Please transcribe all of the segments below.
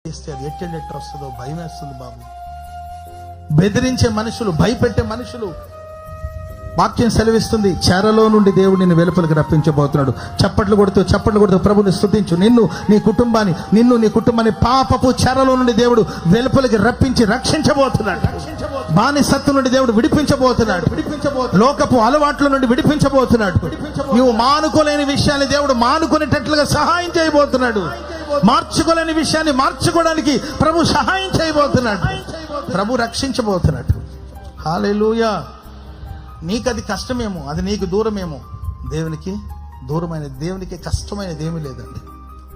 చేస్తే అది ఎట్టెళ్ళెట్టు వస్తుందో భయం వేస్తుంది బాబు. బెదిరించే మనుషులు, భయపెట్టే మనుషులు. వాక్యం సెలవిస్తుంది, చెరలో నుండి దేవుడు నిన్ను వెలుపలికి రప్పించబోతున్నాడు. చప్పట్లు కొడుతూ ప్రభుని స్తుతించు. నీ కుటుంబాన్ని పాపపు చెరలో నుండి దేవుడు వెలుపలికి రప్పించి రక్షించబోతున్నాడు. బానిసత్వం నుండి దేవుడు విడిపించబోతున్నాడు. లోకపు అలవాట్ల నుండి విడిపించబోతున్నాడు. నువ్వు మానుకోలేని విషయాన్ని దేవుడు మానుకునేటట్లుగా సహాయం చేయబోతున్నాడు. మార్చుకోలేని విషయాన్ని మార్చుకోవడానికి ప్రభు సహాయం చేయబోతున్నాడు. ప్రభు రక్షించబోతున్నాడు. హల్లెలూయా. నీకు అది కష్టమేమో, అది నీకు దూరమేమో. దేవునికి దూరమైనది, దేవునికి కష్టమైనది ఏమీ లేదండి.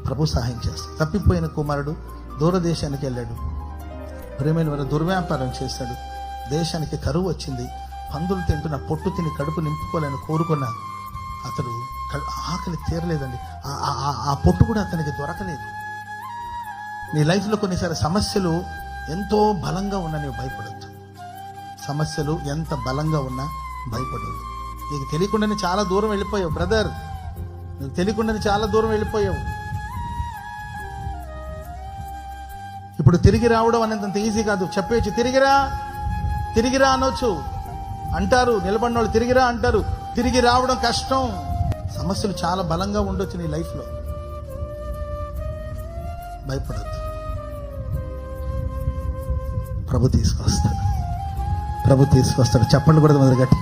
ప్రభు సహాయం చేస్తాడు. తప్పిపోయిన కుమారుడు దూరదేశానికి వెళ్ళాడు. ప్రేమైన వారు దుర్వ్యాపారం చేశాడు. దేశానికి కరువు వచ్చింది. పందులు తింటున్న పొట్టు తిని కడుపు నింపుకోవాలని కోరుకున్న అతడు ఆకలి తీరలేదండి. ఆ పొట్టు కూడా అతనికి దొరకలేదు. నీ లైఫ్లో కొన్నిసారి సమస్యలు ఎంతో బలంగా ఉన్నా నీవు భయపడద్దు. సమస్యలు ఎంత బలంగా ఉన్నా భయపడదు. నీకు తెలియకుండానే చాలా దూరం వెళ్ళిపోయావు బ్రదర్. నీకు తెలియకుండానే చాలా దూరం వెళ్ళిపోయావు. ఇప్పుడు తిరిగి రావడం అనేంత ఈజీ కాదు. చెప్పేచ్చు తిరిగిరా అనొచ్చు అంటారు. నిలబడిన వాళ్ళు తిరిగిరా అంటారు. తిరిగి రావడం కష్టం. సమస్యలు చాలా బలంగా ఉండొచ్చు నీ లైఫ్లో. భయపడద్దు. ప్రభు తీసుకొస్తాడు. చప్పట్లు కూడా మొదలు గట్టి.